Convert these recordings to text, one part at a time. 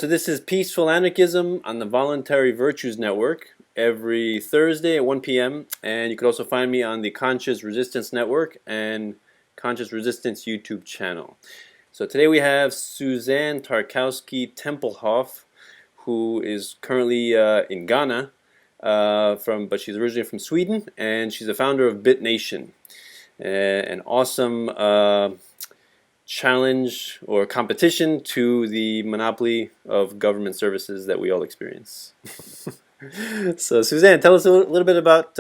So this is Peaceful Anarchism on the Voluntary Virtues Network every Thursday at 1 p.m. And you can also find me on the Conscious Resistance Network and Conscious Resistance YouTube channel. So today we have Susanne Tarkowski Tempelhof, who is currently in Ghana, but she's originally from Sweden, and she's the founder of Bitnation, an awesome challenge or competition to the monopoly of government services that we all experience. So Susanne, tell us a little bit about,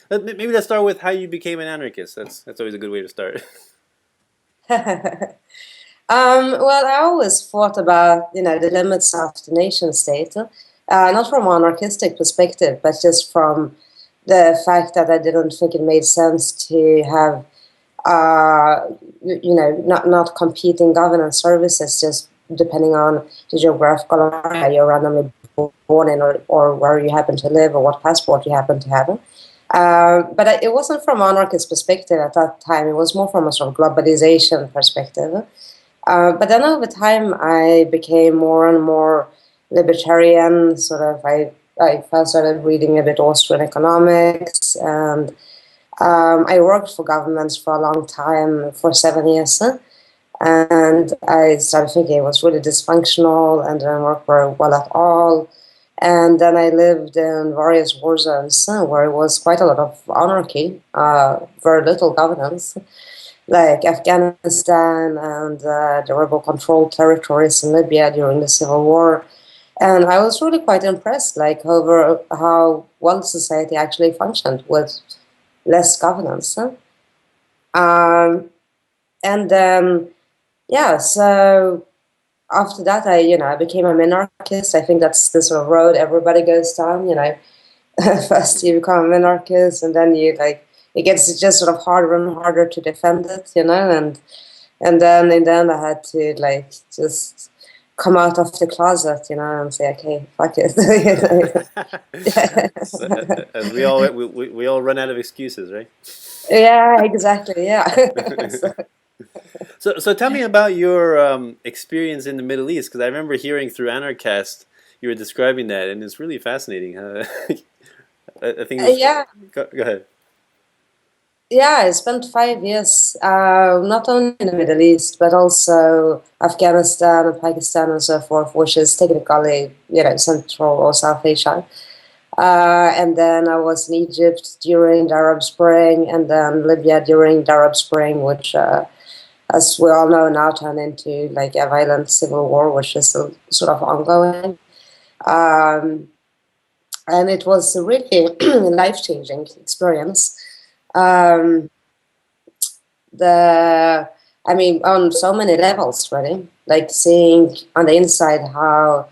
maybe let's start with how you became an anarchist. That's always a good way to start. Well, I always thought about, the limits of the nation state, not from an anarchistic perspective, but just from the fact that I didn't think it made sense to have not competing governance services just depending on the geographical area you're randomly born in, or where you happen to live, or what passport you happen to have. But it wasn't from an anarchist perspective at that time. It was more from a sort of globalization perspective. But then over time, I became more and more libertarian. I first started reading a bit Austrian economics, and I worked for governments for a long time, for 7 years, and I started thinking it was really dysfunctional and didn't work very well at all. And then I lived in various war zones where it was quite a lot of anarchy, very little governance, like Afghanistan and the rebel-controlled territories in Libya during the Civil War. And I was really quite impressed, over how well society actually functioned with less governance. And then, so after that, I became an anarchist. I think that's the sort of road everybody goes down, First you become an anarchist, and then it gets just sort of harder and harder to defend it, and then in the end I had to just come out of the closet, and say, okay, fuck it. As we all run out of excuses, right? Yeah, exactly. Yeah. So tell me about your experience in the Middle East, because I remember hearing through Anarchist you were describing that, and it's really fascinating. I think it was, Yeah. go ahead. Yeah, I spent 5 years, not only in the Middle East, but also Afghanistan and Pakistan and so forth, which is technically, Central or South Asia. And then I was in Egypt during the Arab Spring, and then Libya during the Arab Spring, which, as we all know now, turned into a violent civil war, which is still sort of ongoing. And it was a really life-changing experience. Um, on so many levels, really, seeing on the inside how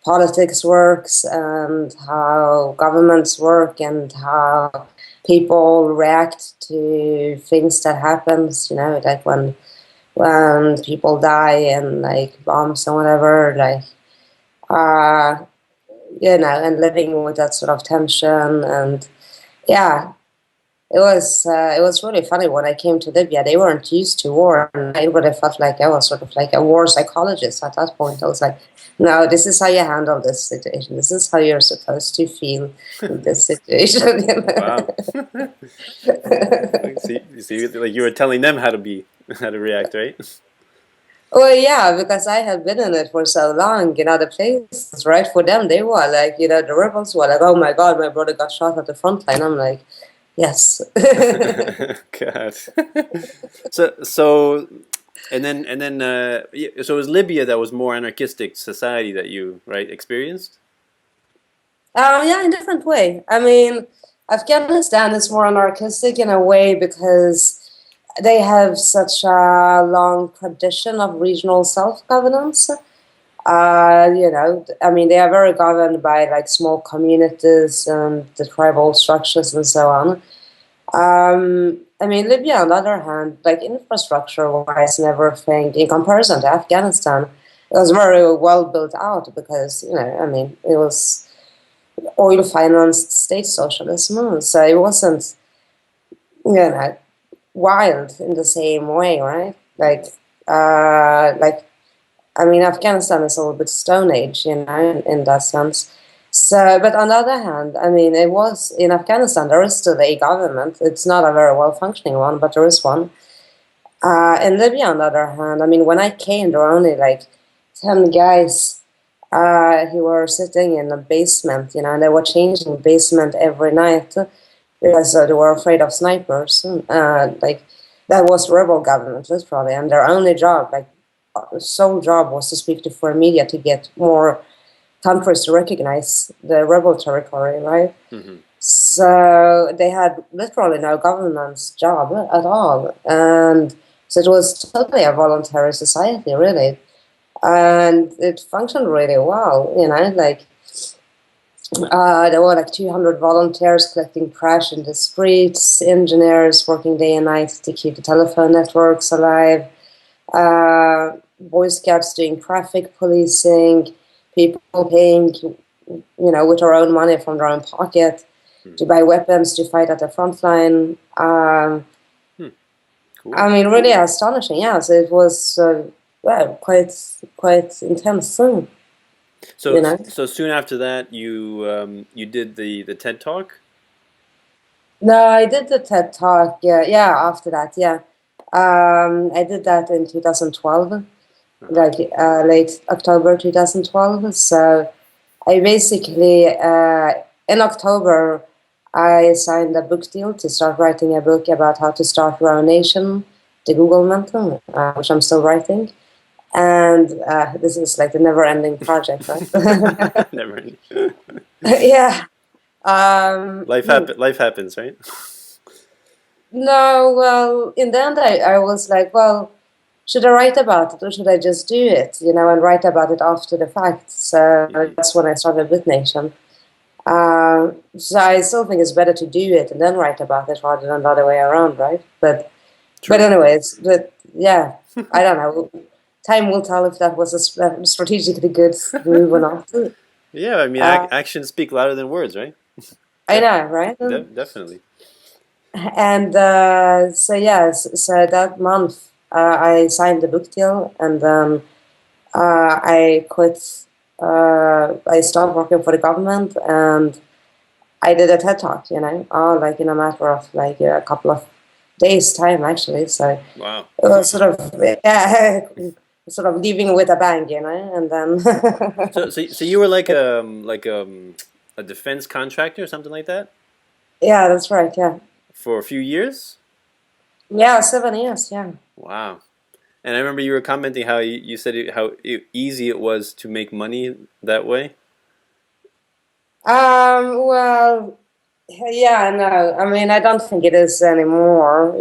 politics works and how governments work and how people react to things that happens, when people die and bombs and whatever, and living with that sort of tension. And yeah, it was really funny when I came to Libya. They weren't used to war, and I really felt like I was sort of like a war psychologist at that point. I was like, no, this is how you handle this situation. This is how you're supposed to feel in this situation. Wow. You see, like you were telling them how to react, right? Well, yeah, because I had been in it for so long, the place, right? For them, they were like, the rebels were like, oh my God, my brother got shot at the front line. I'm like, yes. God. So, and then, so it was Libya that was more anarchistic society that you experienced. Yeah, in a different way. I mean, Afghanistan is more anarchistic in a way because they have such a long tradition of regional self-governance. They are very governed by small communities and the tribal structures and so on. Libya, on the other hand, infrastructure-wise and everything, in comparison to Afghanistan, it was very well built out because, it was oil-financed state socialism, so it wasn't, wild in the same way, right? I mean, Afghanistan is a little bit Stone Age, in that sense. So, but on the other hand, I mean, it was in Afghanistan, there is still a government. It's not a very well functioning one, but there is one. In Libya, on the other hand, I mean, when I came, there were only like 10 guys who were sitting in a basement, and they were changing basement every night because they were afraid of snipers. Like, that was the rebel government, literally, and their only job, like, sole job was to speak to foreign media to get more countries to recognize the rebel territory, right? Hmm. So they had literally no governance job at all. And so it was totally a voluntary society, really. And it functioned really well, like there were like 200 volunteers collecting trash in the streets, engineers working day and night to keep the telephone networks alive, Boy Scouts doing traffic policing, people paying, with their own money from their own pocket to buy weapons to fight at the front line. Cool. I mean, really astonishing. Yes, it was well, quite intense. So You know. so soon after that, you did the TED Talk. No, I did the TED Talk. Yeah, yeah. After that, yeah, I did that in 2012, Uh-huh. like late October 2012. So I basically in October I signed a book deal to start writing a book about how to start your own nation, the Google mentor, which I'm still writing. And this is like the never-ending project, right? Never ending. Yeah. Um, Life happens, right? no, well, in the end, I was like, well, should I write about it or should I just do it, and write about it after the fact? So Hmm. that's when I started Bitnation. So I still think it's better to do it and then write about it rather than the other way around, right? But True. anyways, but yeah, I don't know. Time will tell if that was a strategically good move or not. Yeah, I mean, Uh, actions speak louder than words, right? I Def know, right? definitely. And so yes, so that month I signed the book deal, and then I quit. I started working for the government, and I did a TED talk. Like in a matter of like a couple of days time, actually. So it Wow. was sort of yeah, sort of leaving with a bang, and then So you were like a defense contractor or something like that yeah, that's right. Yeah, for a few years? yeah, 7 years. Yeah. Wow. And I remember you were commenting how you said easy it was to make money that way. Well, yeah, no. I mean, I don't think it is anymore.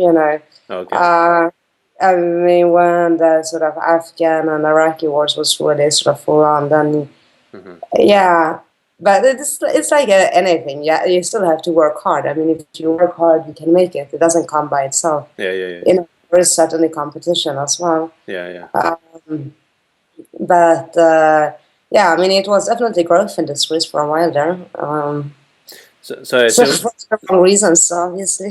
Okay. Uh, I mean, when the sort of Afghan and Iraqi wars was really sort of full on, then Hmm. yeah. But it's like anything. Yeah, you still have to work hard. I mean, if you work hard, you can make it. It doesn't come by itself. Yeah, yeah, yeah, There is certainly competition as well. yeah, yeah. Um, but yeah, I mean, it was definitely growth industries for a while there. So I So assume for the wrong reasons, obviously.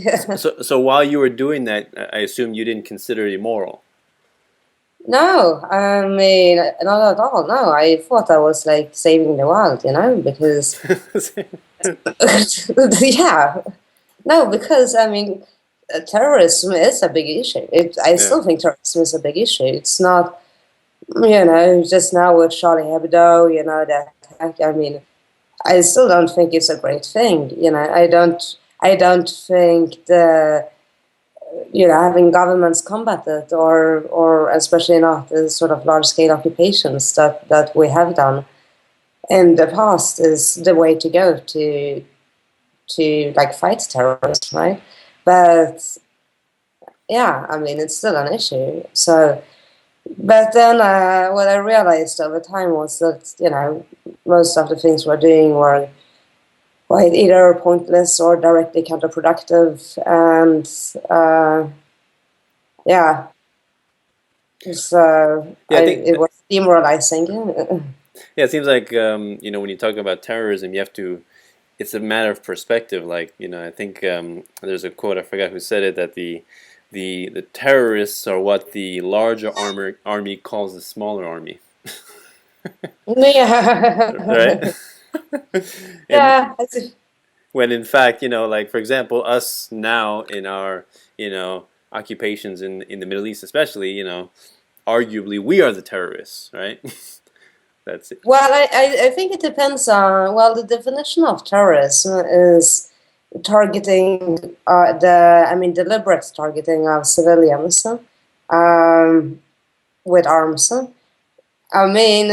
so while you were doing that, I assume you didn't consider it immoral. No, I mean, not at all. No, I thought I was like saving the world, because yeah, no, because I mean, terrorism is a big issue. I Yeah. still think terrorism is a big issue. It's not, just now with Charlie Hebdo, that attack. I mean, I still don't think it's a great thing. I don't think having governments combat it, or especially not the sort of large scale occupations that we have done in the past is the way to go to like fight terrorism, right? But yeah, I mean, it's still an issue. So, but then what I realized over time was that most of the things we're doing were quite either pointless or directly counterproductive, and yeah, so Yeah, I think it was demoralizing. yeah, it seems like when you talk about terrorism, you have to. It's a matter of perspective. Like I think there's a quote, I forgot who said it, that the terrorists are what the larger army calls the smaller army. right? Yeah. And Yeah, I see. when in fact, like for example, us now in our, occupations in the Middle East, especially, arguably we are the terrorists, right? That's it. Well, I think it depends on, well, the definition of terrorism is targeting, I mean, deliberate targeting of civilians um, with arms. I mean,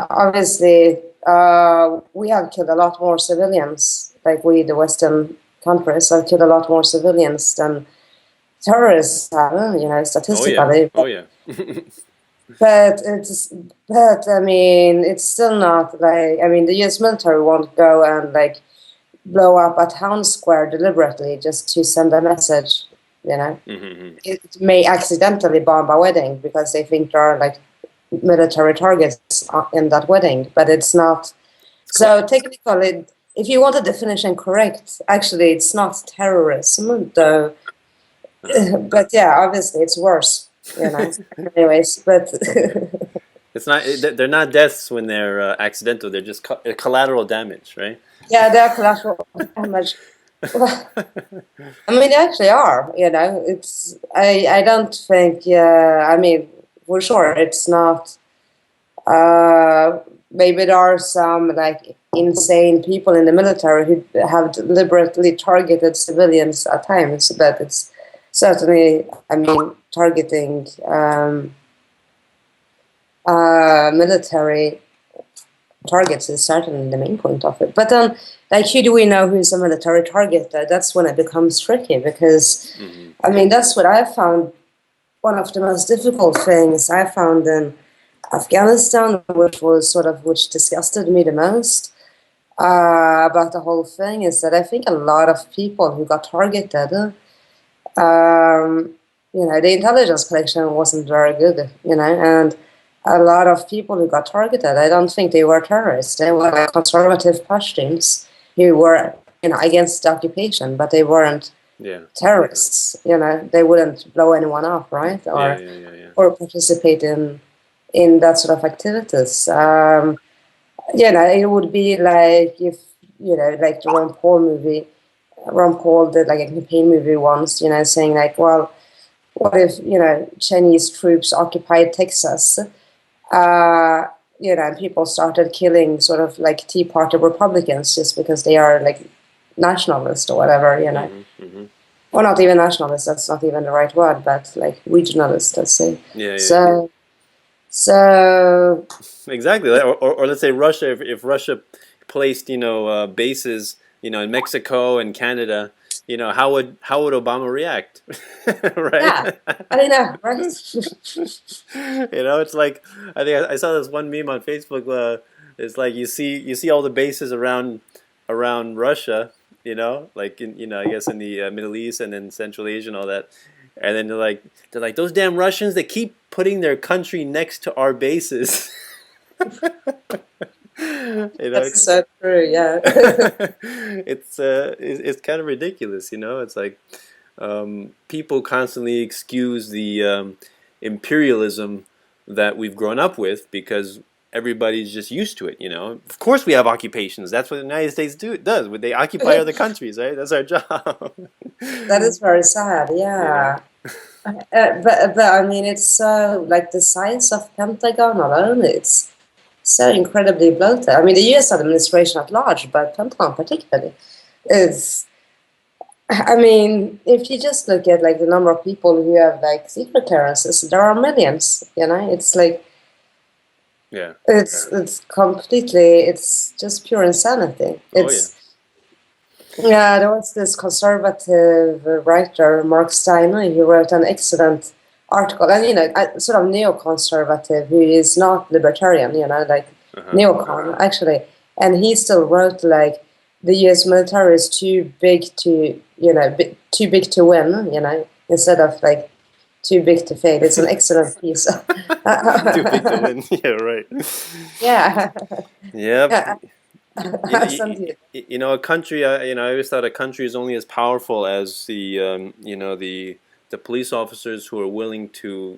obviously, we have killed a lot more civilians, like we, the Western countries, have killed a lot more civilians than terrorists have, Oh yeah, statistically. oh yeah. But I mean, it's still not like, I mean, the U.S. military won't go and like blow up a town square deliberately just to send a message, you know. Hmm. It may accidentally bomb a wedding because they think there are like military targets in that wedding, but it's not. So technically, if you want a definition correct, actually, it's not terrorism, though. Uh-huh. But yeah, obviously, it's worse, Anyways, but It's not. They're not deaths when they're accidental. They're just collateral damage, right? yeah, they're collateral damage. Well, I mean, they actually are. It's. I don't think. Yeah, I mean, for sure, it's not. Maybe there are some like insane people in the military who have deliberately targeted civilians at times, but it's certainly, I mean, targeting military targets is certainly the main point of it. But then, like, who do we know who's a military target? That's when it becomes tricky because, Hmm. I mean, that's what I found one of the most difficult things I found in Afghanistan, which disgusted me the most about the whole thing, is that I think a lot of people who got targeted, the intelligence collection wasn't very good, and a lot of people who got targeted, I don't think they were terrorists. They were like conservative Pashtuns who were, against the occupation, but they weren't Yeah. terrorists. They wouldn't blow anyone up, right? Yeah. Or Yeah. Yeah. Yeah. participate in that sort of activities. It would be like if like the Ron Paul movie. Ron Paul did like a campaign movie once, saying like, well, what if Chinese troops occupied Texas? And people started killing sort of like Tea Party Republicans just because they are like nationalist or whatever. Hmm. Hmm. Or not even nationalist, that's not even the right word, but like regionalist, let's say. Yeah. Yeah. So Exactly. Or let's say Russia. If Russia placed, bases, in Mexico and Canada, how would Obama react, right? yeah, I know, right? It's like I think I saw this one meme on Facebook. It's like you see all the bases around Russia, like in I guess in the Middle East and then Central Asia and all that, and then they're like those damn Russians. They keep putting their country next to our bases. That's It's so true, yeah. it's kind of ridiculous. It's like people constantly excuse the imperialism that we've grown up with because everybody's just used to it. Of course, we have occupations. That's what the United States does. They occupy other countries, right? That's our job. That is very sad, you know. yeah. But I mean, it's so like the size of Pentagon alone, it's so incredibly bloated. I mean, the U.S. administration at large, but Pentagon particularly, is. I mean, if you just look at like the number of people who have like secret clearances, there are millions. It's like Yeah. it's just pure insanity. Oh yeah. Yeah, there was this conservative writer, Mark Steiner, who wrote an excellent article, and sort of neoconservative, who is not libertarian, like Uh-huh. neocon actually, and he still wrote like the U.S. military is too big to, too big to win, instead of like too big to fail. It's an excellent piece. Too big to win. Yeah. Right. Yeah, Yep. yeah, You know, Some people. a country. I always thought a country is only as powerful as the police officers who are willing to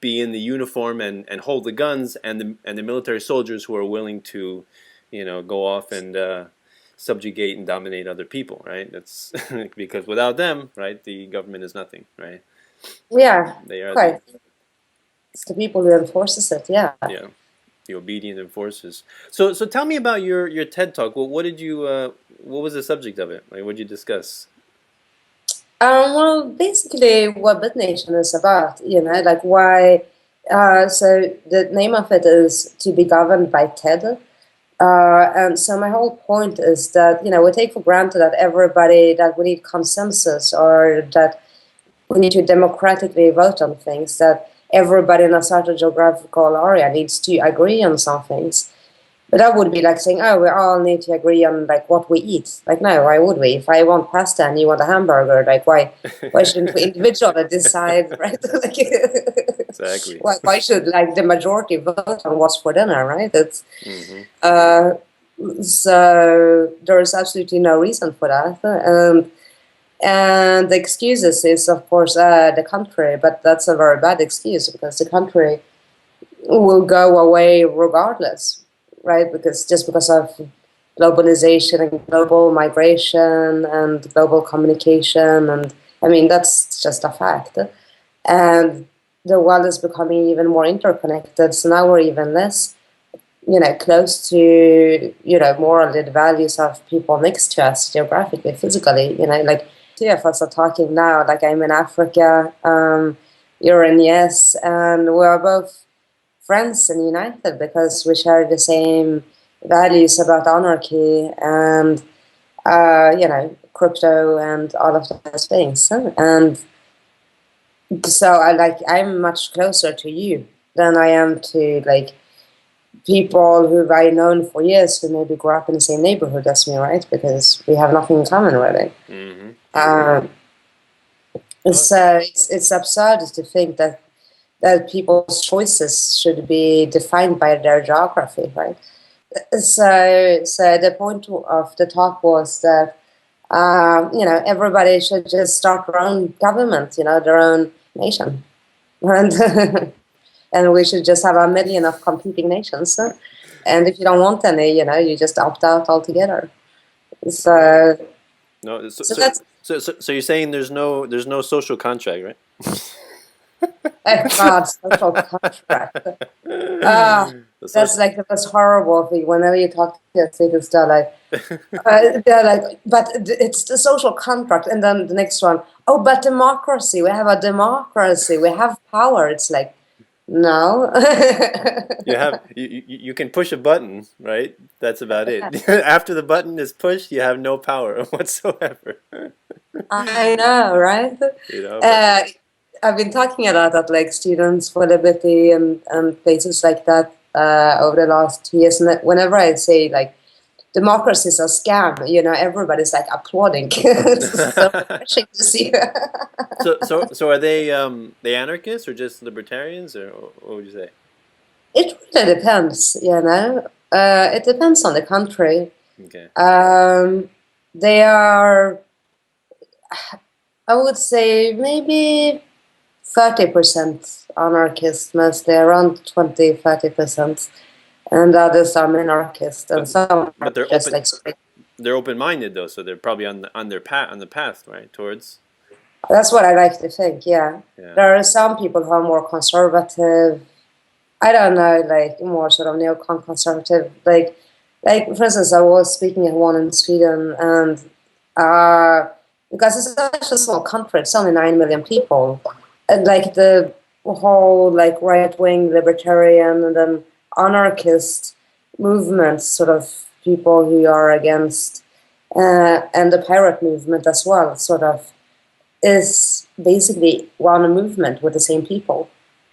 be in the uniform and hold the guns, and the military soldiers who are willing to, go off and subjugate and dominate other people, right? That's because without them, right, the government is nothing, right? Yeah, They are quite. It's the people who enforces it, yeah. the obedient enforcers. So tell me about your TED talk. Well, what was the subject of it? Like, what did you discuss? Well, basically, what Bitnation is about, like why. So the name of it is to be governed by TED. And so my whole point is that, we take for granted that we need consensus, or that we need to democratically vote on things, that everybody in a certain geographical area needs to agree on some things. But that would be like saying, oh, we all need to agree on like what we eat. Like, no, why would we? If I want pasta and you want a hamburger, like why shouldn't we individually decide, right? Like, Exactly. why should like the majority vote on what's for dinner, right? It's so there's absolutely no reason for that. And the excuses is, of course, the country, but that's a very bad excuse, because the country will go away regardless, right? Because of globalization and global migration and global communication, and I mean that's just a fact. And the world is becoming even more interconnected, so now we're even less, close to, morally the values of people next to us geographically, physically. Like two of us are talking now, like I'm in Africa, you're in US, and we're both friends and united because we share the same values about anarchy and, crypto and all of those things. And so I'm much closer to you than I am to like people who I've known for years who maybe grew up in the same neighborhood as me, right? Because we have nothing in common, really. So it's absurd to think that people's choices should be defined by their geography, right? So the point of the talk was that everybody should just start their own government, their own nation, and and we should just have a million of competing nations. And if you don't want any, you just opt out altogether. So No, that's so you're saying there's no social contract, right? God's social contract. That's like the most horrible thing. Whenever you talk to a students, they're like, but it's the social contract. And then the next one, oh, but democracy. We have a democracy. We have power. It's like, no. You can push a button, right? That's about it. After the button is pushed, you have no power whatsoever. I know, right? I've been talking about that, like Students for Liberty and places like that over the last 2 years. And whenever I say like democracy is a scam, everybody's like applauding. It's so refreshing to see. So are they anarchists or just libertarians, or what would you say? It really depends, it depends on the country. Okay. They are, I would say, maybe 30% anarchist, mostly around 20-30%, and others are minarchist, and some But are just like they're open-minded though, so they're probably on the path, right, towards. That's what I like to think. Yeah, there are some people who are more conservative. I don't know, like more sort of neocon conservative. Like for instance, I was speaking at one in Sweden, and because it's such a small country, it's only 9 million people, and like the whole like right-wing libertarian and then anarchist movements, sort of people who are against, and the pirate movement as well, sort of is basically one movement with the same people,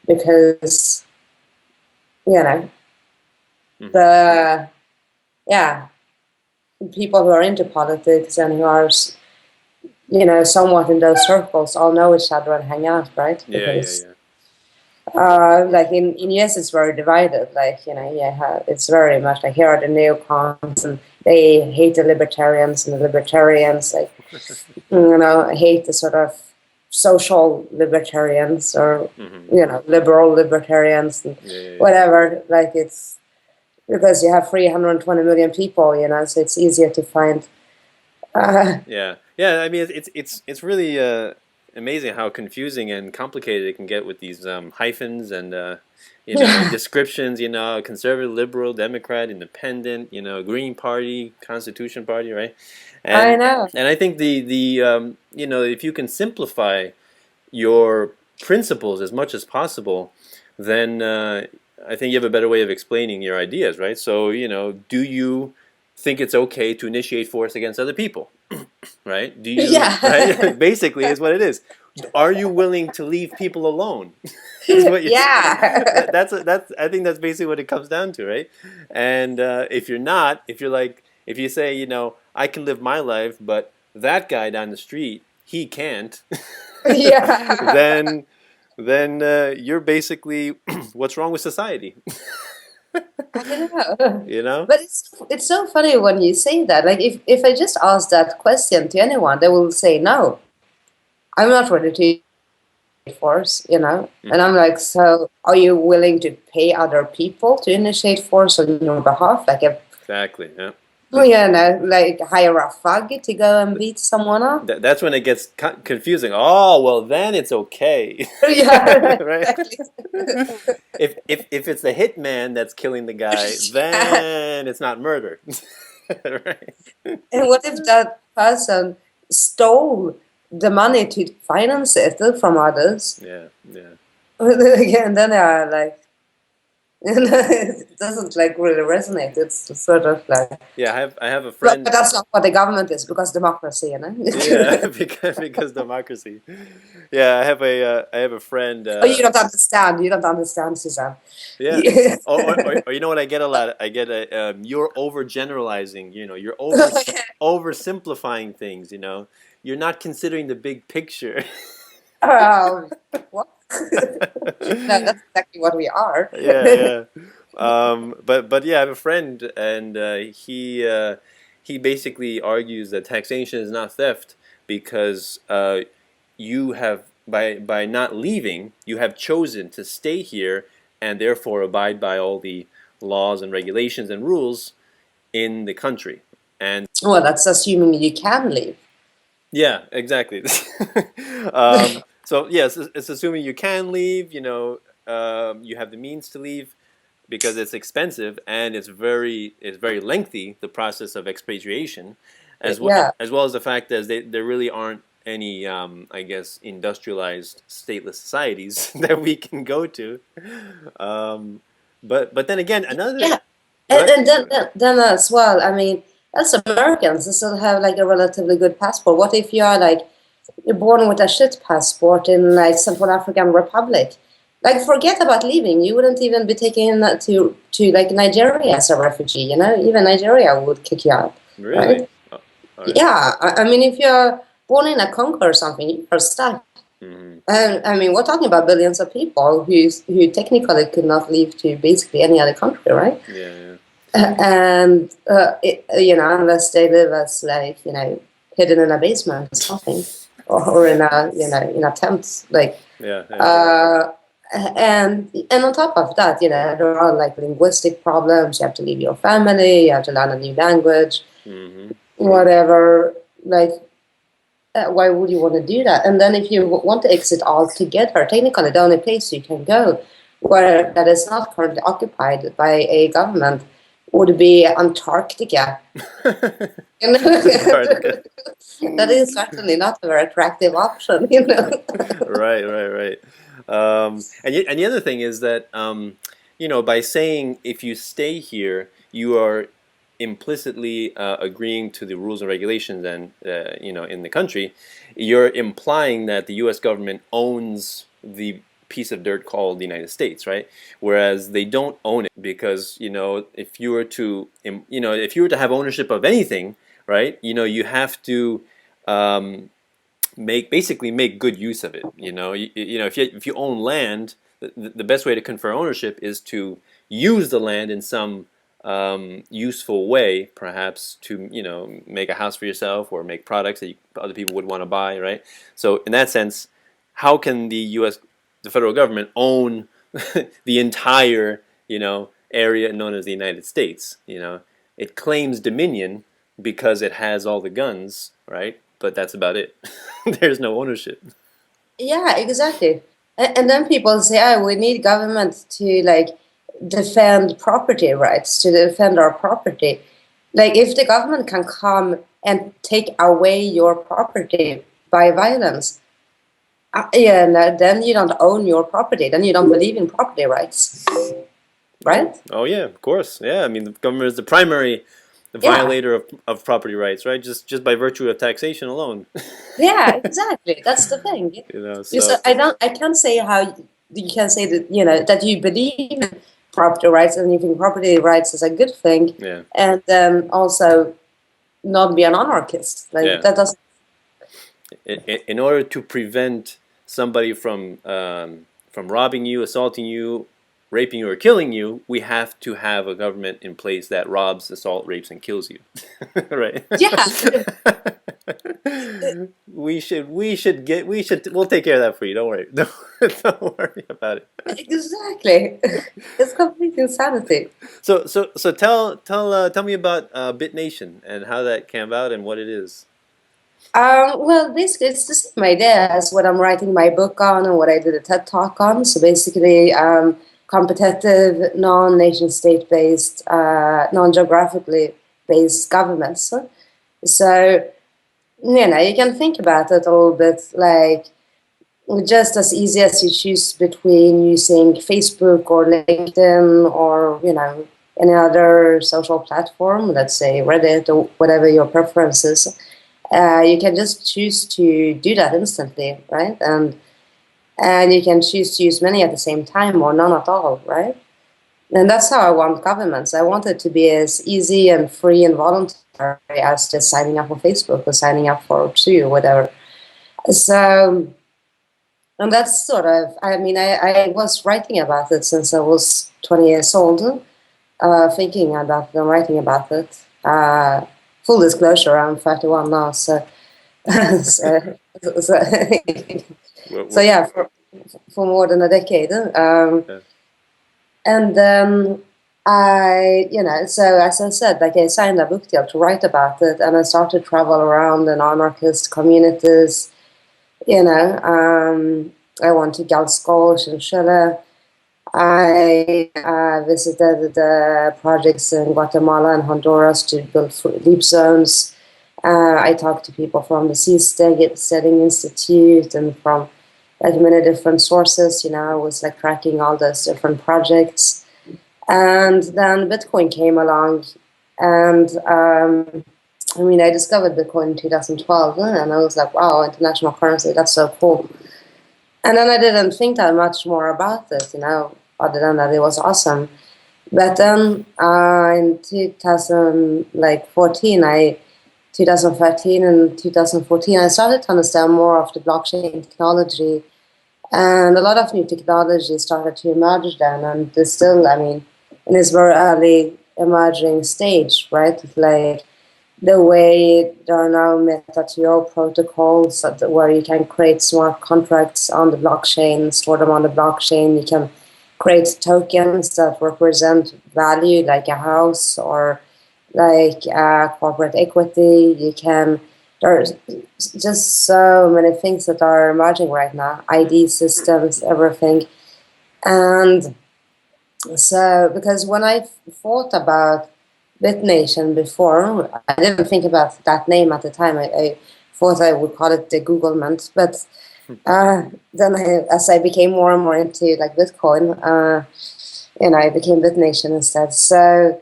because the people who are into politics and who are somewhat in those circles all know each other and hang out, right? Because, like in US it's very divided, like it's very much like here are the neocons and they hate the libertarians, and the libertarians like hate the sort of social libertarians or Mm-hmm. liberal libertarians and Yeah, yeah, whatever. Like it's because you have 320 million people, so it's easier to find. Uh, yeah, yeah. I mean, it's really amazing how confusing and complicated it can get with these hyphens and yeah, descriptions. Conservative, liberal, Democrat, independent. Green Party, Constitution Party, right? I And know. and I think if you can simplify your principles as much as possible, then I think you have a better way of explaining your ideas, right? So, do you think it's okay to initiate force against other people, right? Do you, Yeah, right? Basically, is what it is. Are you willing to leave people alone? Is what you yeah, that's I think that's basically what it comes down to, right? And if you're not, if you say, I can live my life, but that guy down the street, he can't, yeah. then you're basically what's wrong with society, I know. you know? But it's so funny when you say that. Like if I just ask that question to anyone, they will say no. I'm not ready to force. And Hmm. I'm like, so are you willing to pay other people to initiate force on your behalf? Like if Exactly. Yeah. like hire a thug to go and beat someone up? That's when it gets confusing. Oh, well, then it's okay, Yeah, right? exactly. If it's the hitman that's killing the guy, Yeah. then it's not murder, right? And what if that person stole the money to finance it from others? Yeah, yeah, Again, then they are like, it doesn't like really resonate. It's sort of like, yeah. I have a but friend. that's not what the government is because democracy. Yeah, because democracy. Yeah, I have a friend. Oh, you don't understand. You don't understand, Suzanne. Yeah. Yeah. Or you know what I get a lot? I get you're overgeneralizing. You're oversimplifying things. You're not considering the big picture. What? No, that's exactly what we are. Yeah, yeah. But yeah, I have a friend, and he basically argues that taxation is not theft because you have by not leaving, you have chosen to stay here and therefore abide by all the laws and regulations and rules in the country. And Well, that's assuming you can leave. yeah, exactly. So yes, it's assuming you can leave. You have the means to leave because it's expensive and it's very lengthy, the process of expatriation, Yeah. as well as the fact that there really aren't any I guess industrialized stateless societies that we can go to. But then again, another. Yeah. Go And, ahead. and then as well, I mean, as Americans, they still have like a relatively good passport. What if you are like you're born with a shit passport in like Central African Republic? Like, forget about leaving. You wouldn't even be taken to like Nigeria as a refugee. Even Nigeria would kick you out, Really? right? Oh, all right. Yeah. I mean, if you're born in a Congo or something, you're stuck. Hmm. And I mean, we're talking about billions of people who technically could not leave to basically any other country, right? Yeah, yeah, And unless they live as like hidden in a basement or something, or in a tent, like yeah, yeah. uh, and on top of that, there are like linguistic problems. You have to leave your family. You have to learn a new language, Hmm. whatever. Like, why would you want to do that? And then if you want to exit altogether, technically the only place you can go where that is not currently occupied by a government would be Antarctica. Antarctica. That is certainly not a very attractive option. Right, right, right. And the other thing is that by saying if you stay here, you are implicitly agreeing to the rules and regulations and in the country. You're implying that the U.S. government owns the piece of dirt called the United States, right? Whereas they don't own it because if you were to if you were to have ownership of anything, right? You have to um, make good use of it. If you own land, the best way to confer ownership is to use the land in some useful way, perhaps to make a house for yourself or make products that other people would want to buy, right? So in that sense, how can the federal government own the entire, area known as the United States? It claims dominion because it has all the guns, right? But that's about it. There's no ownership. Yeah, exactly. And then people say, "Oh, we need government to like defend property rights, to defend our property." Like, if the government can come and take away your property by violence, yeah, no, then you don't own your property. Then you don't believe in property rights, right? Oh yeah, of course. Yeah, I mean the government is the primary Yeah, violator of property rights, right? Just by virtue of taxation alone. yeah, exactly. That's the thing. So So I can't say how you can say that, that you believe in property rights and you think property rights is a good thing, yeah, and then also not be an anarchist. Like, yeah. that doesn't. In order to prevent somebody from robbing you, assaulting you, raping you, or killing you, we have to have a government in place that robs, assault, rapes, and kills you. Right? Yeah, We'll take care of that for you. Don't worry. Don't worry about it. exactly. It's complete insanity. So tell me about Bitnation and how that came about and what it is. Well, basically, it's the same idea as what I'm writing my book on and what I did a TED Talk on. So basically, competitive, non-nation state-based, non-geographically based governments. So, you can think about it a little bit like just as easy as you choose between using Facebook or LinkedIn or, any other social platform, let's say Reddit or whatever your preference is. You can just choose to do that instantly, right? And you can choose to use many at the same time or none at all, right? And that's how I want governments. I want it to be as easy and free and voluntary as just signing up for Facebook or signing up for True or whatever. So, and that's sort of, I mean, I was writing about it since I was 20 years old, thinking about it and writing about it. Full disclosure, I'm 31 now, so so, so, so What, yeah, for more than a decade. And so as I said, like, I signed a book deal to write about it, and I started to travel around in anarchist communities. I went to Galskol in Chile. I visited the projects in Guatemala and Honduras to build leap zones. I talked to people from the Seasteading Institute and from like many different sources. I was like tracking all those different projects. And then Bitcoin came along, and I discovered Bitcoin in 2012, and I was like, wow, international currency, that's so cool. And then I didn't think that much more about it, other than that it was awesome. But then in 2013 and 2014, I started to understand more of the blockchain technology, and a lot of new technology started to emerge then, and there's still, in this very early emerging stage, right? Like the way there are now meta-TO protocols where you can create smart contracts on the blockchain, store them on the blockchain. You can create tokens that represent value, like a house or like corporate equity. There's just so many things that are emerging right now, ID systems, everything. And so, because when I thought about Bitnation before, I didn't think about that name at the time. I thought I would call it the Googlement, but then as I became more and more into like Bitcoin, I became Bitnation instead. So,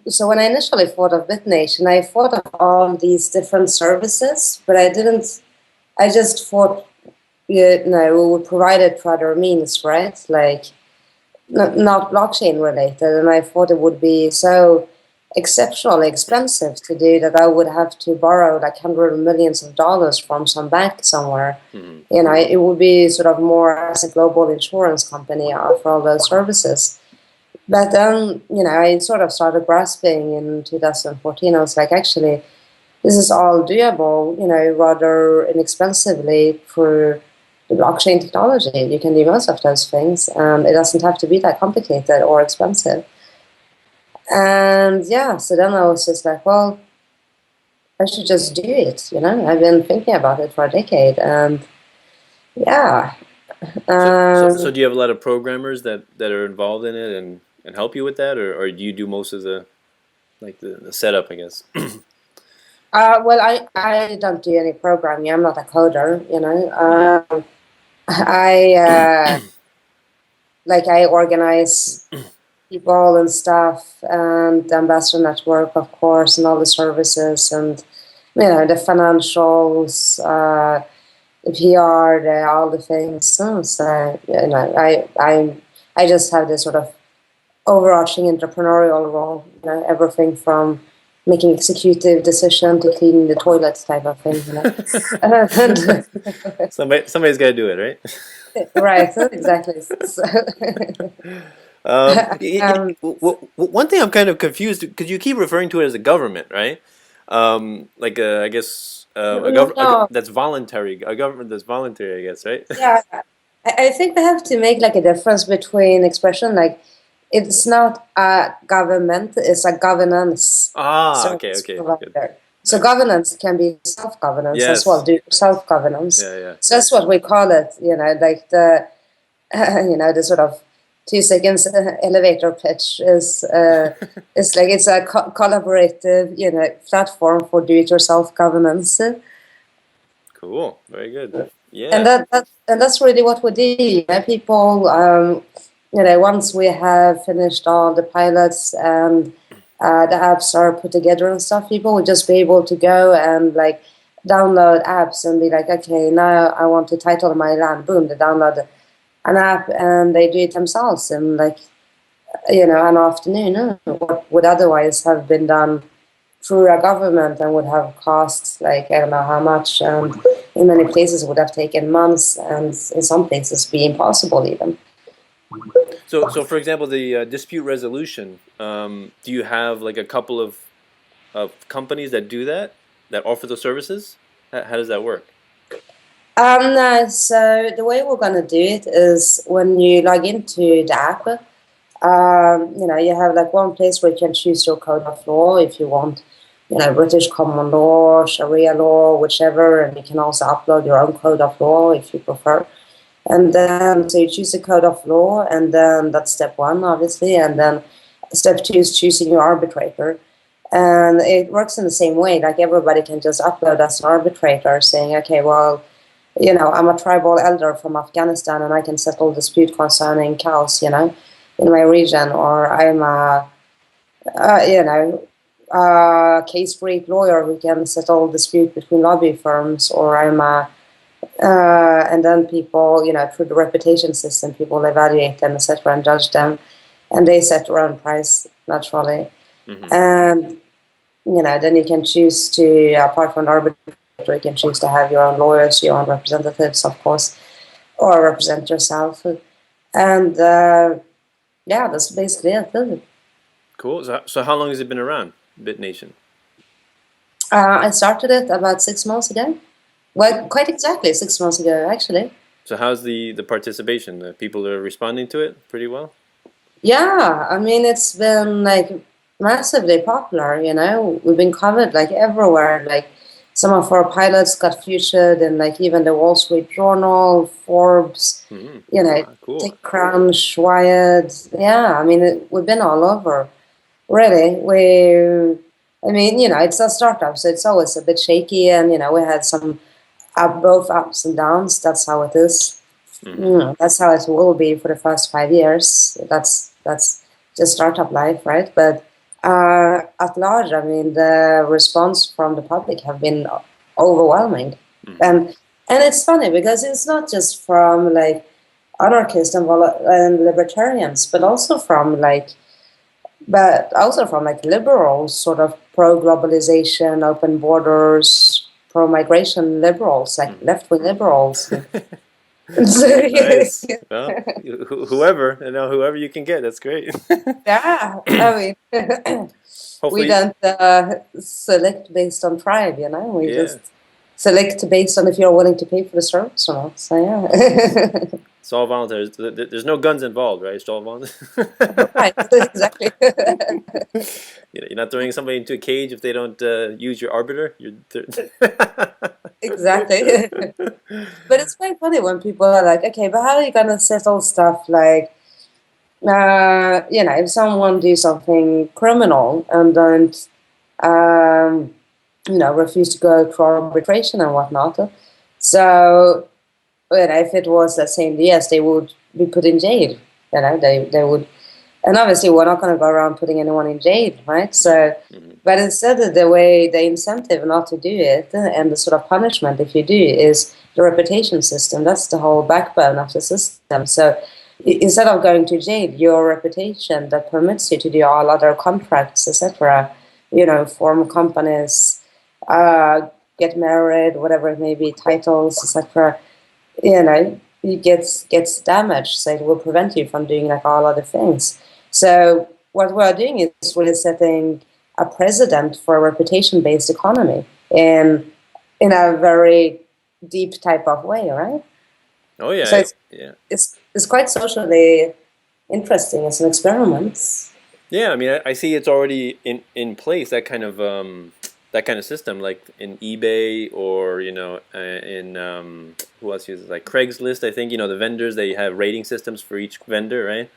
so when I initially thought of Bitnation, I thought of all these different services, but I didn't. I just thought, we would provide it through other means, right? Like not blockchain related, and I thought it would be so exceptionally expensive to do that I would have to borrow like hundreds of millions of dollars from some bank somewhere. It would be sort of more as a global insurance company for all those services. But then, I sort of started grasping in 2014. I was like, actually, this is all doable, rather inexpensively through the blockchain technology. You can do most of those things, and it doesn't have to be that complicated or expensive. And yeah, so then I was just like, well, I should just do it. I've been thinking about it for a decade, and yeah. So do you have a lot of programmers that are involved in it and help you with that, or do you do most of the the setup, I guess? Well, I don't do any programming. I'm not a coder. I organize people and stuff, and the ambassador network, of course, and all the services, and the financials, the PR, all the things. So I just have this sort of overarching entrepreneurial role. Everything from making executive decision to cleaning the toilets type of thing. Somebody's got to do it, right? Right, exactly. So, One thing I'm kind of confused because you keep referring to it as a government, right? I guess no, that's voluntary, a government that's voluntary, I guess, right? yeah, I think we have to make like a difference between expression. Like, it's not a government; it's a governance Ah, okay, service okay, good. provider. So Nice. governance can be self-governance as well. Yes. Do self-governance. Yeah, yeah. So that's what we call it. Like the the sort of 2 seconds elevator pitch is like it's a collaborative platform for do-it-yourself governance. Cool. Very good. And Yeah. that's really what we do. People, once we have finished all the pilots and the apps are put together and stuff, people will just be able to go and like download apps and be like, okay, now I want to title my land. Boom, they download an app and they do it themselves in like an afternoon. What would otherwise have been done through a government and would have cost like I don't know how much, and in many places would have taken months, and in some places be impossible even. So for example, the dispute resolution, do you have like a couple of companies that do that offer the services? How does that work? No, so the way we're going to do it is when you log into the app, you have like one place where you can choose your code of law if you want, British common law, Sharia law, whichever, and you can also upload your own code of law if you prefer. And then, so you choose the code of law, and then that's step one, obviously, and then step two is choosing your arbitrator. And it works in the same way, like everybody can just upload as an arbitrator saying, okay, well, I'm a tribal elder from Afghanistan and I can settle dispute concerning cows, in my region, or I'm case break lawyer who can settle dispute between lobby firms, or and then people, through the reputation system, people evaluate them, etc., and judge them, and they set their own price naturally. Hmm. And then you can choose to, apart from the arbitrator, you can choose to have your own lawyers, your own representatives, of course, or represent yourself. And yeah, that's basically it. Cool. So how long has it been around, Bitnation? I started it about 6 months ago. Well, quite exactly 6 months ago, actually. So how's the participation? People are responding to it pretty well? Yeah, I mean, it's been like massively popular, We've been covered like everywhere. Like some of our pilots got featured in like even the Wall Street Journal, Forbes, Hmm. Cool. TechCrunch, Wired. Yeah, I mean, we've been all over. Really, I mean, it's a startup, so it's always a bit shaky, and we had some both ups and downs. That's how it is. Hmm. That's how it will be for the first 5 years. That's just startup life, right? But at large, I mean, the response from the public have been overwhelming, Hmm. and it's funny because it's not just from like anarchists and libertarians, but also from like liberals, sort of pro-globalization, open borders, pro-migration liberals, like Hmm. left-wing liberals. Nice. Well, whoever you can get, that's great. Yeah, I mean, We Hopefully, don't select based on tribe, you know. We yeah. just select based on if you're willing to pay for the service or not. So yeah. It's all voluntary. There's no guns involved, right? It's all voluntary. Right, exactly. You're not throwing somebody into a cage if they don't use your arbiter. Exactly. But it's quite funny when people are like, okay, but how are you gonna settle stuff like, you know, if someone do something criminal and don't, um, you know, refuse to go to arbitration and whatnot. So, you know, if it was, let's say, in the US, they would be put in jail. You know, they would, and obviously we're not going to go around putting anyone in jail, right? So, Mhm. but instead of the way, the incentive not to do it and the sort of punishment if you do is the reputation system. That's the whole backbone of the system. So instead of going to jail, your reputation that permits you to do all other contracts, etc., you know, form companies, get married, whatever it may be, titles, etc., you know, it gets damaged. So it will prevent you from doing like all other things. So what we're doing is really setting a precedent for a reputation-based economy in a very deep type of way, right? Oh So yeah, yeah, it's quite socially interesting as an experiment. yeah. I mean, I see it's already in place. That kind of system, like in eBay or in who else uses like Craigslist. I think the vendors they have rating systems for each vendor, right?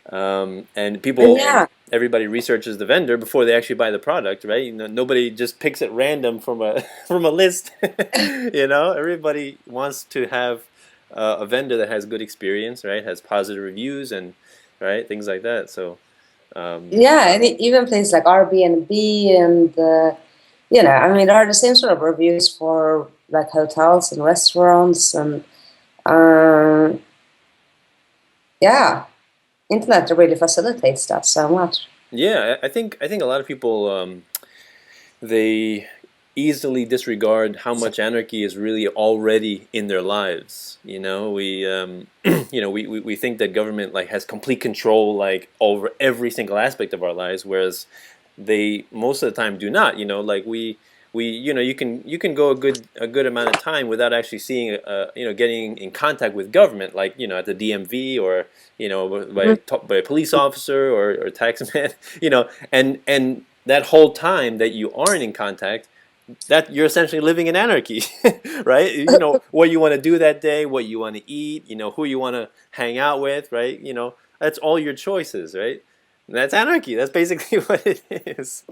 And Yeah, everybody researches the vendor before they actually buy the product, right? Nobody just picks at random from a from a list. Everybody wants to have a vendor that has good experience, right? Has positive reviews and right things like that. So yeah, and even places like Airbnb and you know, I mean, there are the same sort of reviews for like hotels and restaurants and um, yeah, internet really facilitates that so much. yeah, I think a lot of people they easily disregard how much anarchy is really already in their lives. We think that government like has complete control like over every single aspect of our lives, whereas they most of the time do not. Like we you can go a good amount of time without actually seeing getting in contact with government, like at the DMV or by a police officer or taxman. And that whole time that you aren't in contact, that you're essentially living in anarchy. Right? What you want to do that day, what you want to eat, who you want to hang out with, right? That's all your choices, right? And that's anarchy. That's basically what it is.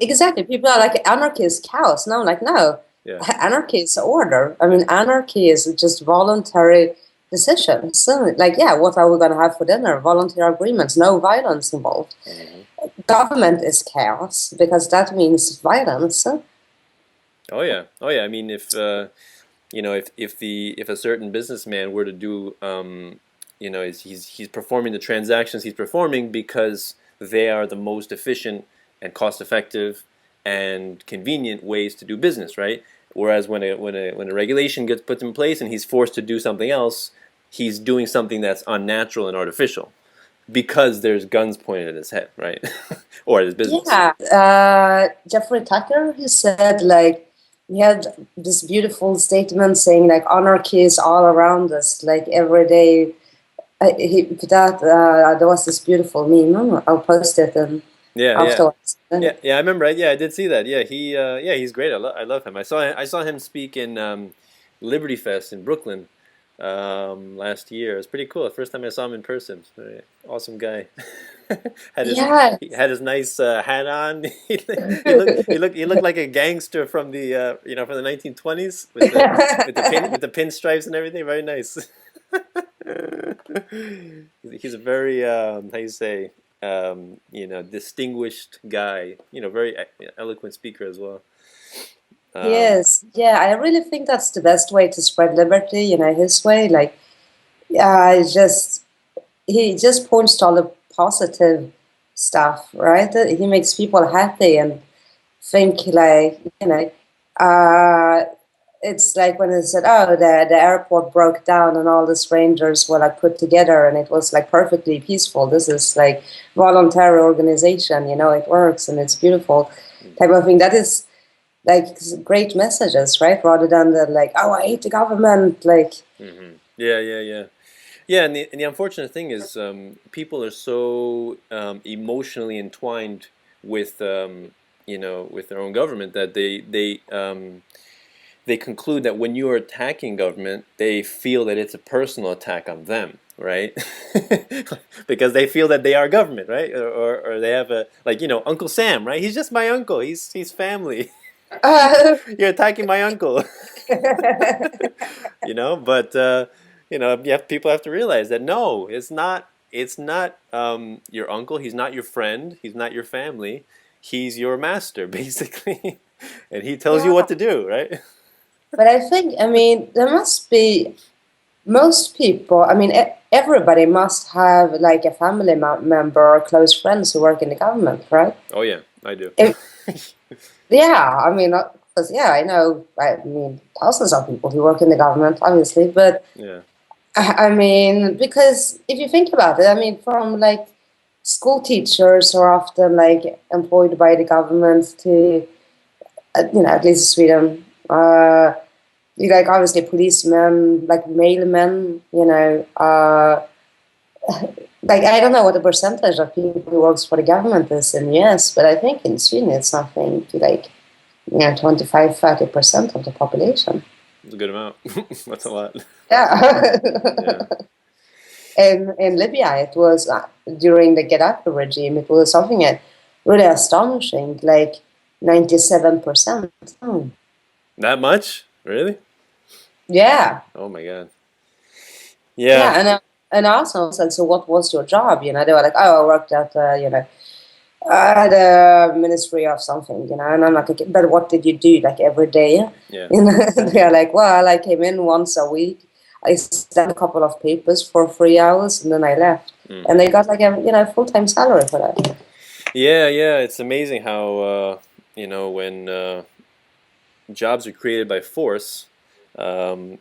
Exactly. People are like, anarchy is chaos. No, I'm like, no, Yeah. anarchy is order. I mean, anarchy is just voluntary decisions. So, like, yeah, what are we going to have for dinner? Voluntary agreements, no violence involved. Hmm. Government is chaos because that means violence. Oh yeah. Oh yeah. I mean, if a certain businessman were to do, he's performing the transactions he's performing because they are the most efficient and cost effective and convenient ways to do business, right? Whereas when a regulation gets put in place and he's forced to do something else, he's doing something that's unnatural and artificial because there's guns pointed at his head, right? Or at his business. Yeah. Jeffrey Tucker, he said, like, he had this beautiful statement saying, like, anarchy is all around us, like, every day. There was this beautiful meme. I'll post it and Yeah, yeah. afterwards. Yeah, I remember. Right? Yeah, I did see that. Yeah, he's great. I love him. I saw him speak in Liberty Fest in Brooklyn last year. It was pretty cool. The first time I saw him in person. Awesome guy. had his Yeah. he had his nice hat on. He looked like a gangster from the 1920s with the pinstripes and everything. Very nice. He's a very how you say distinguished guy. Very eloquent speaker as well. Um, Yes, yeah, I really think that's the best way to spread liberty, you know, his way. Like, yeah, it's just he just points to all the positive stuff, right? He makes people happy and think like, you know, uh, it's like when they said, "Oh, the airport broke down and all the strangers were like put together and it was like perfectly peaceful. This is like voluntary organization, you know, it works and it's beautiful," type of thing. That is like great messages, right? Rather than the like, "Oh, I hate the government," like. Yeah, and the unfortunate thing is, people are so emotionally entwined with with their own government that they conclude that when you are attacking government, they feel that it's a personal attack on them, right? Because they feel that they are government, right? Or they have a, like, Uncle Sam, right? He's just my uncle. He's family. You're attacking my uncle. But people have to realize that no, it's not your uncle. He's not your friend. He's not your family. He's your master, basically, and he tells you Yeah, what to do, right? but I think, I mean, there must be most people. I mean, everybody must have like a family member or close friends who work in the government, right? Oh yeah, I do. If, yeah, I mean, because yeah, I know. I mean, thousands of people who work in the government, obviously, but Yeah. I mean, because if you think about it, I mean, from like school teachers are often like employed by the government to, at least in Sweden. Like obviously policemen, like mailmen, like I don't know what the percentage of people who works for the government is in US, but I think in Sweden it's something to like 25-30% of the population. It's a good amount. That's a lot. Yeah. Yeah. In Libya, it was during the Gaddafi regime, it was something really astonishing, like 97%. Hmm. That much? Really? Yeah, Oh my God. yeah, Yeah. and I also said, so what was your job? They were like, oh, I worked at the Ministry of something, and I'm like, okay, but what did you do like every day? Yeah. They're like, well, I came in once a week. I sent a couple of papers for 3 hours, and then I left. Mm. And they got like a full-time salary for that. Yeah, yeah. It's amazing how when jobs are created by force, um,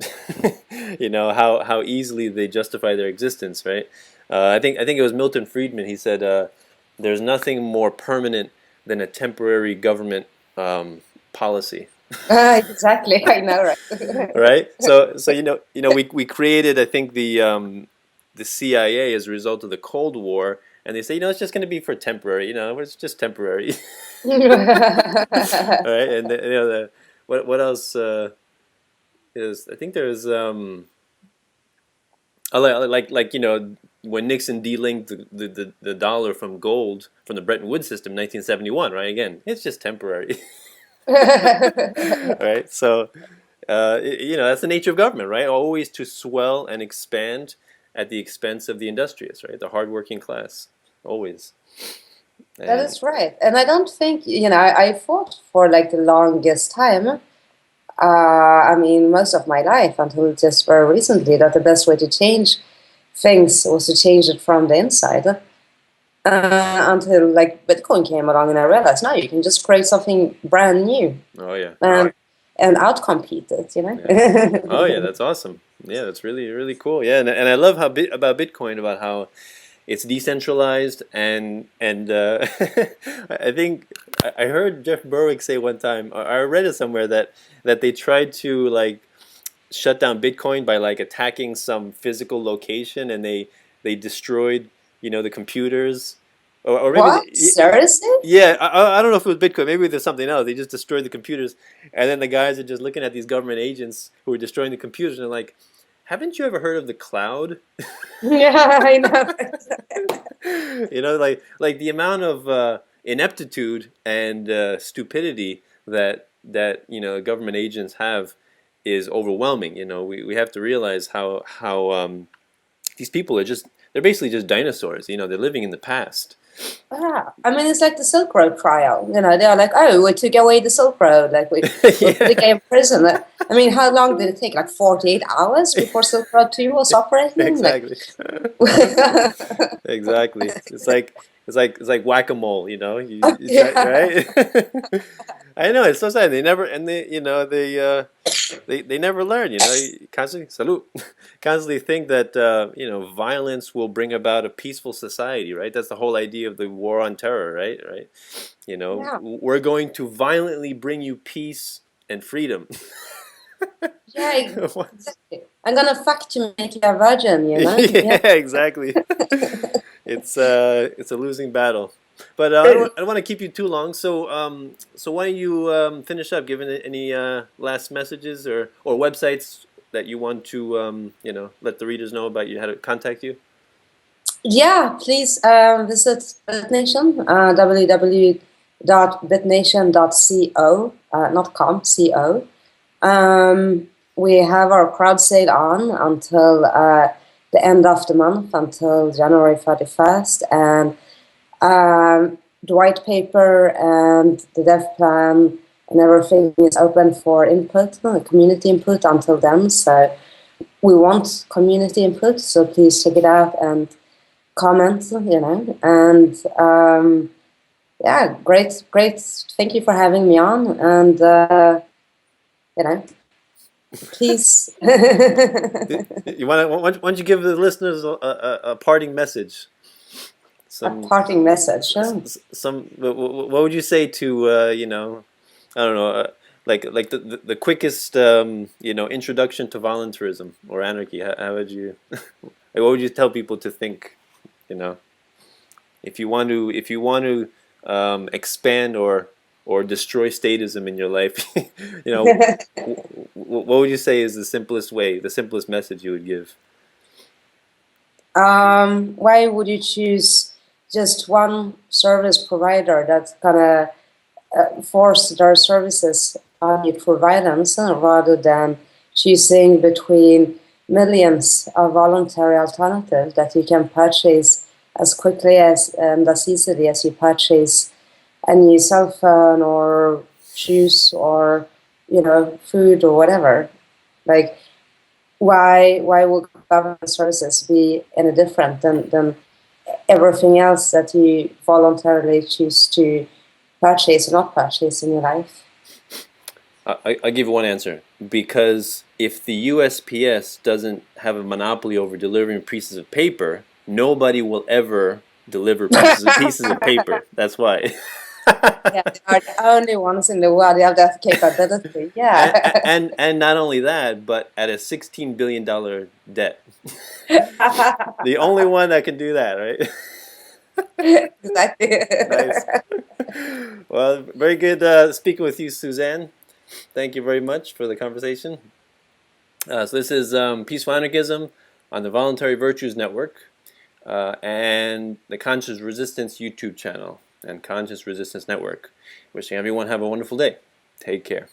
how easily they justify their existence, right? I think it was Milton Friedman. He said, "There's nothing more permanent than a temporary government policy." Exactly, I know, right? Right? So we created, I think, the CIA as a result of the Cold War, and they say, it's just going to be for temporary. It's just temporary. All right, and what else is? I think there's when Nixon delinked the dollar from gold from the Bretton Woods system, 1971. Right? Again, it's just temporary. Right? So that's the nature of government, right? Always to swell and expand at the expense of the industrious, right? The hardworking class, always. That And is right. And I don't think, I fought for like the longest time. I mean, most of my life until just very recently, that the best way to change things was to change it from the inside. Until like Bitcoin came along and I realized, no, you can just create something brand new oh yeah, and outcompete it. yeah. Oh yeah, that's awesome. Yeah, that's really really cool. Yeah, and I love about Bitcoin, about how it's decentralized, and I think I heard Jeff Berwick say one time, or I read it somewhere, that they tried to like shut down Bitcoin by like attacking some physical location, and they destroyed the computers, or maybe What? Seriously? yeah, I don't know if it was Bitcoin, maybe there's something else. They just destroyed the computers, and then the guys are just looking at these government agents who are destroying the computers, and they're like, haven't you ever heard of the cloud? Yeah, I know. Like the amount of ineptitude and stupidity that government agents have is overwhelming. We have to realize how these people they're basically just dinosaurs. They're living in the past. Yeah, I mean, it's like the Silk Road trial. They are like, oh, we took away the Silk Road. Like, we put the Yeah, guy in prison. I mean, how long did it take? Like 48 hours before Silk Road 2 was operating? Like, exactly. Exactly. It's like whack-a-mole. You try, yeah. right? I know, it's so sad. They never, and they they never learn. You constantly salute, constantly think that violence will bring about a peaceful society, right? That's the whole idea of the war on terror, right? Right. Yeah, We're going to violently bring you peace and freedom. yeah, What? exactly. I'm gonna fuck to make you a virgin, you know? Yeah. Yeah, exactly. It's a losing battle. But I don't want to keep you too long. So why don't you finish up, giving any last messages or websites that you want to let the readers know about you, how to contact you. Yeah, please visit Bitnation, www.bitnation.co, not com, co. We have our crowd sale on until the end of the month, until January 31st, and the white paper and the dev plan and everything is open for input, community input until then. So we want community input, so please check it out and comment, and yeah, great. Thank you for having me on, and you know, please. You want to? Why don't you give the listeners a parting message? A Some parting message. Sure. some. What would you say to I don't know. Like the quickest introduction to voluntarism or anarchy. How would you? Like, what would you tell people to think? You know, if you want to expand or destroy statism in your life, what would you say is the simplest way, the simplest message you would give? Why would you choose just one service provider that's gonna force their services on you for violence rather than choosing between millions of voluntary alternatives that you can purchase as quickly as and as easily as you purchase a new cell phone or shoes or food or whatever. Like, why would government services be any different than everything else that you voluntarily choose to purchase or not purchase in your life? I'll give you one answer. Because if the USPS doesn't have a monopoly over delivering pieces of paper, nobody will ever deliver pieces of paper. That's why. Yeah, they are the only ones in the world who have that capability. and, Yeah. and not only that, but at a $16 billion debt. The only one that can do that, right? Exactly. Nice. Well, very good speaking with you, Suzanne. Thank you very much for the conversation. So this is Peaceful Anarchism on the Voluntary Virtues Network and the Conscious Resistance YouTube channel and Conscious Resistance Network. Wishing everyone have a wonderful day. Take care.